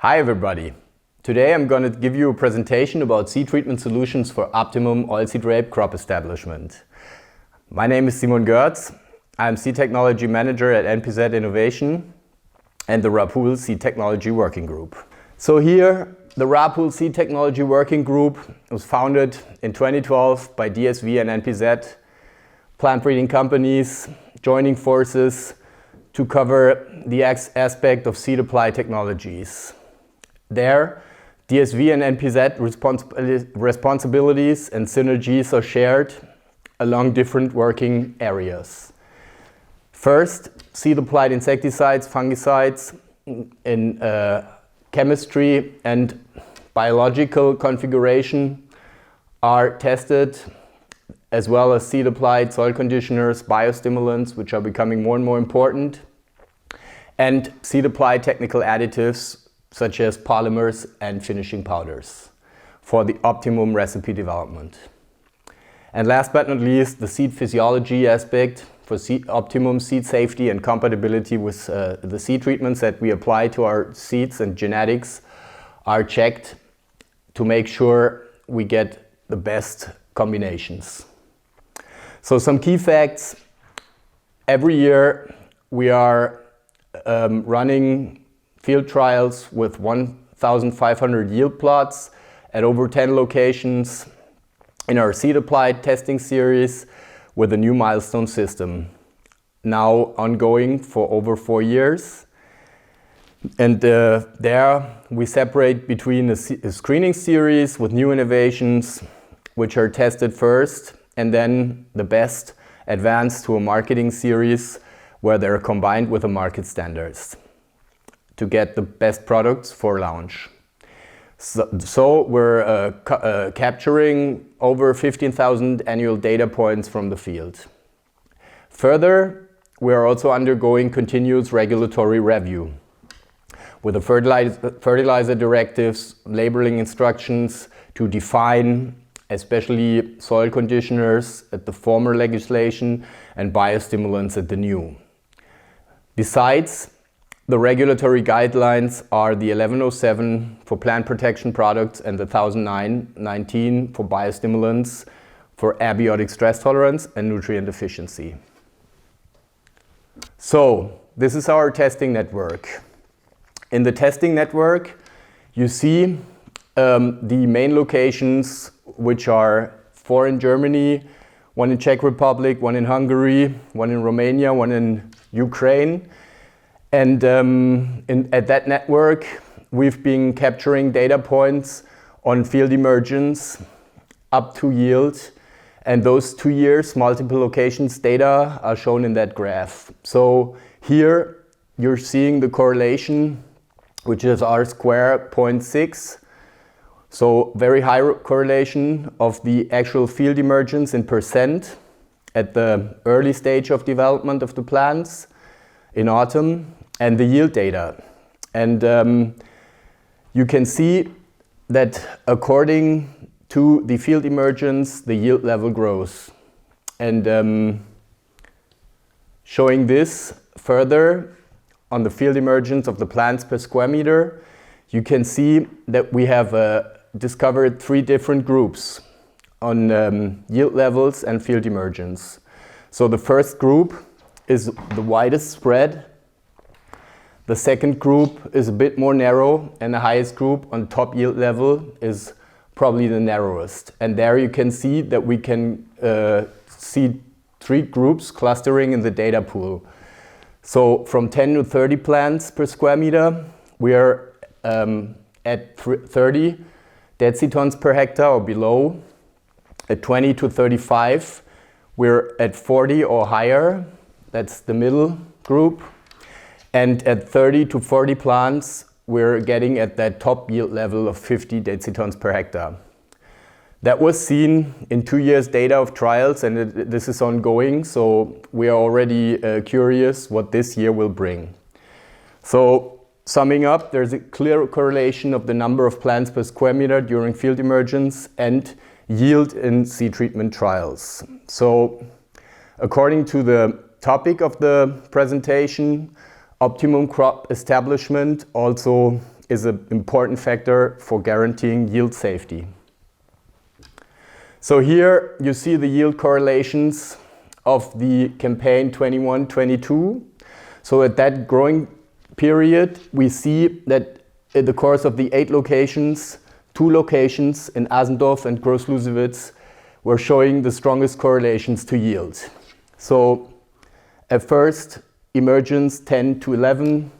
Hi everybody! Today I'm going to give you a presentation about seed treatment solutions for optimum oilseed rape crop establishment. My name is Simon Goertz. I'm Seed Technology Manager at NPZ Innovation and the RAPOOL Seed Technology Working Group. So here, the RAPOOL Seed Technology Working Group was founded in 2012 by DSV and NPZ, plant breeding companies joining forces to cover the aspect of seed apply technologies. There, DSV and NPZ responsibilities and synergies are shared along different working areas. First, seed-applied insecticides, fungicides in chemistry and biological configuration are tested, as well as seed-applied soil conditioners, biostimulants, which are becoming more and more important, and seed-applied technical additives such as polymers and finishing powders for the optimum recipe development. And last but not least, the seed physiology aspect for optimum seed safety and compatibility with the seed treatments that we apply to our seeds and genetics are checked to make sure we get the best combinations. So some key facts. Every year we are running field trials with 1,500 yield plots at over 10 locations in our seed applied testing series with a new milestone system, now ongoing for over 4 years. And there we separate between a screening series with new innovations which are tested first, and then the best advanced to a marketing series where they're combined with the market standards to get the best products for launch. So we're capturing over 15,000 annual data points from the field. Further, we are also undergoing continuous regulatory review with the fertilizer directives, labeling instructions to define especially soil conditioners at the former legislation and biostimulants at the new. Besides, the regulatory guidelines are the 1107 for plant protection products and the 1019 for biostimulants for abiotic stress tolerance and nutrient efficiency. So, this is our testing network. In the testing network, you see the main locations, which are 4 in Germany, 1 in Czech Republic, 1 in Hungary, 1 in Romania, 1 in Ukraine. And at that network, we've been capturing data points on field emergence up to yield. And those 2 years, multiple locations data are shown in that graph. So here you're seeing the correlation, which is R² 0.6. So very high correlation of the actual field emergence in percent at the early stage of development of the plants in autumn, and the yield data. And you can see that according to the field emergence, the yield level grows. And showing this further on the field emergence of the plants per square meter, you can see that we have discovered 3 different groups on yield levels and field emergence. So the first group is the widest spread. The second group is a bit more narrow, and the highest group on top yield level is probably the narrowest. And there you can see that we can see 3 groups clustering in the data pool. So from 10 to 30 plants per square meter, we are at 30 decitons per hectare or below. At 20 to 35, we're at 40 or higher. That's the middle group. And at 30 to 40 plants, we're getting at that top yield level of 50 decitons per hectare. That was seen in 2 years data of trials, and this is ongoing, so we are already curious what this year will bring. So summing up, there's a clear correlation of the number of plants per square meter during field emergence and yield in seed treatment trials. So according to the topic of the presentation, optimum crop establishment also is an important factor for guaranteeing yield safety. So here you see the yield correlations of the campaign 21-22. So at that growing period, we see that in the course of the 8 locations, 2 locations in Asendorf and Groß-Lusewitz were showing the strongest correlations to yield. So at first, emergence 10 to 11,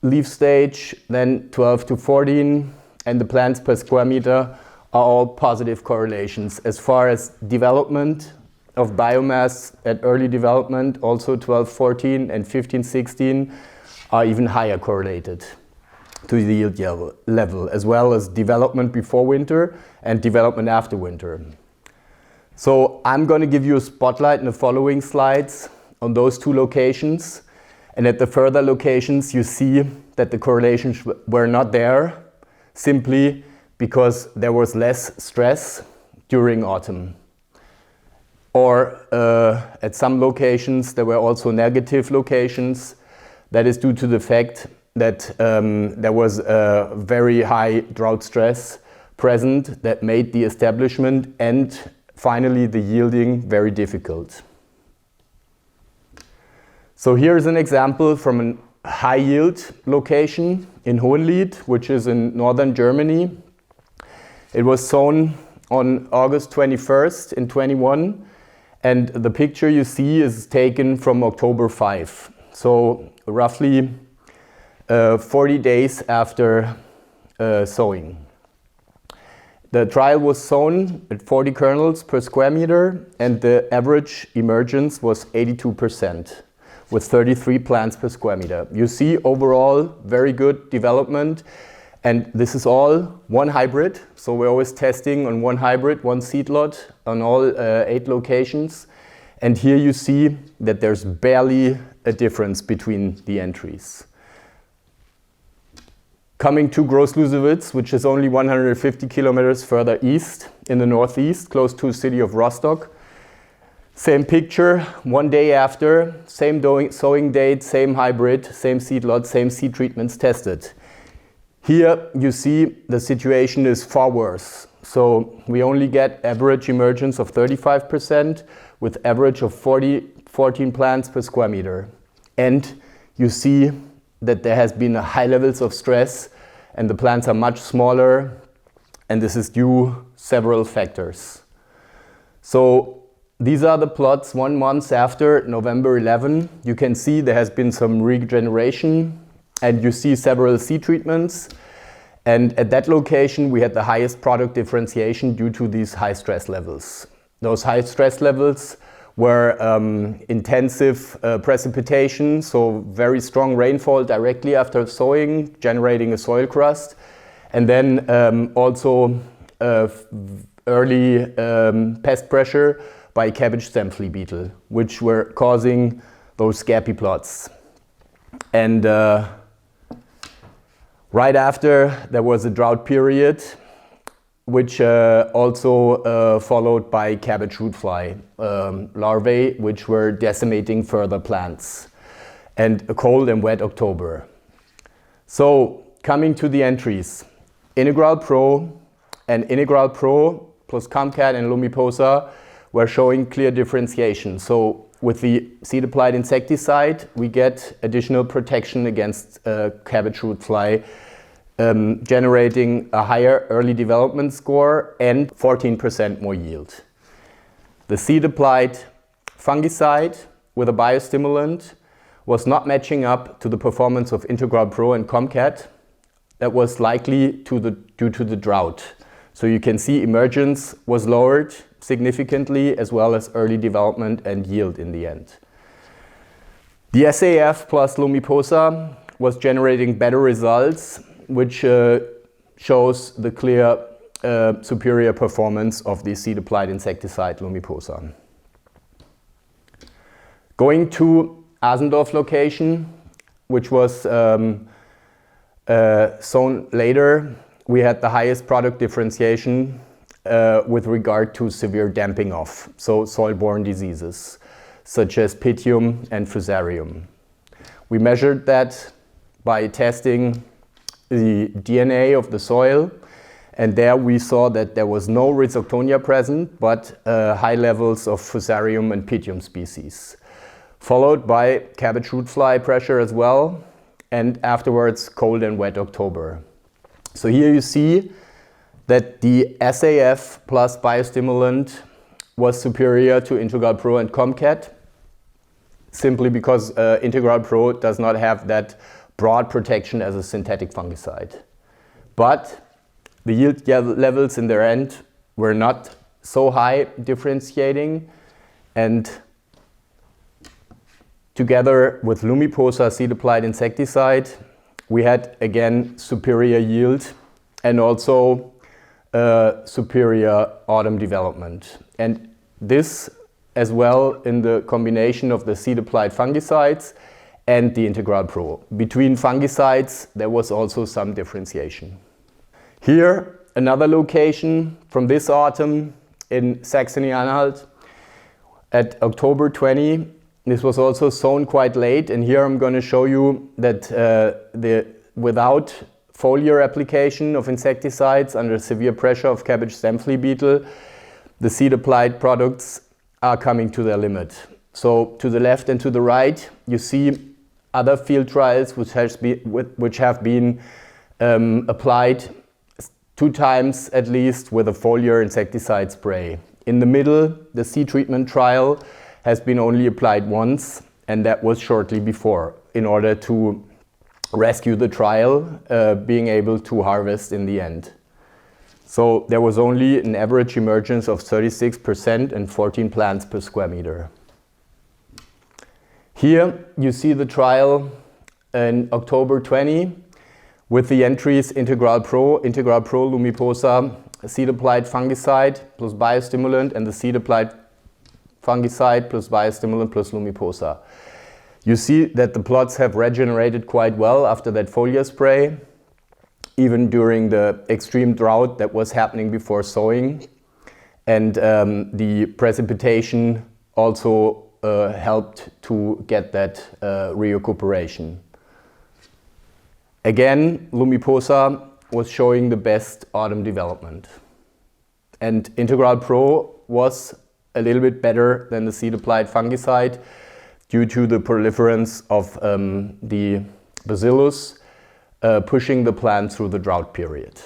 leaf stage then 12 to 14, and the plants per square meter are all positive correlations. As far as development of biomass at early development, also 12-14 and 15-16 are even higher correlated to the yield level, as well as development before winter and development after winter. So I'm going to give you a spotlight in the following slides on those 2 locations. And at the further locations, you see that the correlations were not there, simply because there was less stress during autumn. Or at some locations, there were also negative locations. That is due to the fact that there was a very high drought stress present that made the establishment and finally the yielding very difficult. So here's an example from a high yield location in Hohenlied, which is in northern Germany. It was sown on August 21st in 21, and the picture you see is taken from October 5. So roughly 40 days after sowing. The trial was sown at 40 kernels per square meter, and the average emergence was 82%, with 33 plants per square meter. You see overall very good development, and this is all one hybrid. So we're always testing on one hybrid, one seed lot on all 8 locations. And here you see that there's barely a difference between the entries. Coming to Groß-Lusewitz, which is only 150 kilometers further east in the northeast, close to the city of Rostock. Same picture, 1 day after, same sowing date, same hybrid, same seed lot, same seed treatments tested. Here you see the situation is far worse. So we only get average emergence of 35% with average of 14 plants per square meter. And you see that there has been high levels of stress and the plants are much smaller, and this is due several factors. So these are the plots 1 month after November 11. You can see there has been some regeneration, and you see several seed treatments. And at that location, we had the highest product differentiation due to these high stress levels. Those high stress levels were intensive precipitation, so very strong rainfall directly after sowing, generating a soil crust. And then also early pest pressure by cabbage stem flea beetle, which were causing those scabby plots. And right after, there was a drought period, which also followed by cabbage root fly larvae, which were decimating further plants, and a cold and wet October. So coming to the entries, Integral Pro and Integral Pro plus Comcat and Lumiposa were showing clear differentiation. So with the seed applied insecticide, we get additional protection against cabbage root fly, generating a higher early development score and 14% more yield. The seed applied fungicide with a biostimulant was not matching up to the performance of Integral Pro and Comcat. That was likely due to the drought. So you can see emergence was lowered significantly, as well as early development and yield in the end. The SAF plus Lumiposa was generating better results, which shows the clear superior performance of the seed applied insecticide Lumiposa. Going to Asendorf location, which was sown later, we had the highest product differentiation with regard to severe damping off, so soil-borne diseases such as Pythium and Fusarium. We measured that by testing the DNA of the soil. And there we saw that there was no Rhizoctonia present, but high levels of Fusarium and Pythium species. Followed by cabbage root fly pressure as well, and afterwards cold and wet October. So here you see that the SAF plus biostimulant was superior to Integral Pro and Comcat, simply because Integral Pro does not have that broad protection as a synthetic fungicide. But the yield levels in their end were not so high differentiating, and together with Lumiposa seed-applied insecticide, we had again superior yield and also superior autumn development. And this as well in the combination of the seed-applied fungicides and the Integral Pro. Between fungicides, there was also some differentiation. Here, another location from this autumn in Saxony-Anhalt at October 20. This was also sown quite late, and here I'm going to show you that without foliar application of insecticides under severe pressure of cabbage stem flea beetle, the seed-applied products are coming to their limit. So to the left and to the right, you see other field trials which have been applied 2 times at least with a foliar insecticide spray. In the middle, the seed treatment trial has been only applied once, and that was shortly before, in order to rescue the trial, being able to harvest in the end. So there was only an average emergence of 36% and 14 plants per square meter. Here you see the trial in October 20 with the entries Integral Pro, Lumiposa, seed-applied fungicide plus biostimulant, and the seed-applied fungicide plus biostimulant plus Lumiposa. You see that the plots have regenerated quite well after that foliar spray, even during the extreme drought that was happening before sowing. And the precipitation also helped to get that recuperation. Again, Lumiposa was showing the best autumn development. And Integral Pro was a little bit better than the seed-applied fungicide due to the proliferance of the bacillus pushing the plant through the drought period.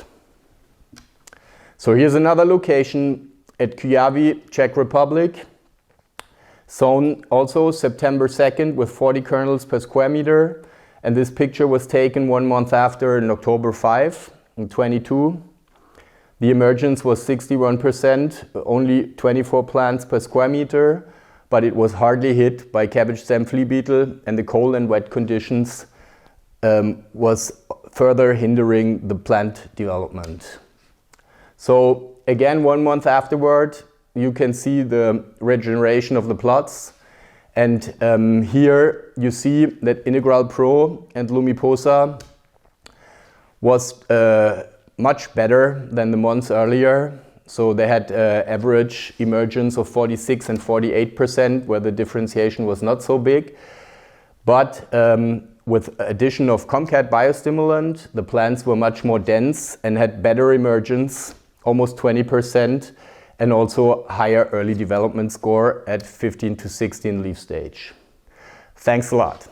So here's another location at Kujavy, Czech Republic. Sown also September 2nd with 40 kernels per square meter. And this picture was taken 1 month after in October 5 in 22. The emergence was 61%, only 24 plants per square meter, but it was hardly hit by cabbage stem flea beetle, and the cold and wet conditions was further hindering the plant development. So again, 1 month afterward, you can see the regeneration of the plots. And here you see that Integral Pro and Lumiposa was much better than the months earlier. So they had average emergence of 46 and 48%, where the differentiation was not so big. But with addition of Comcat biostimulant, the plants were much more dense and had better emergence, almost 20%, and also higher early development score at 15 to 16 leaf stage. Thanks a lot.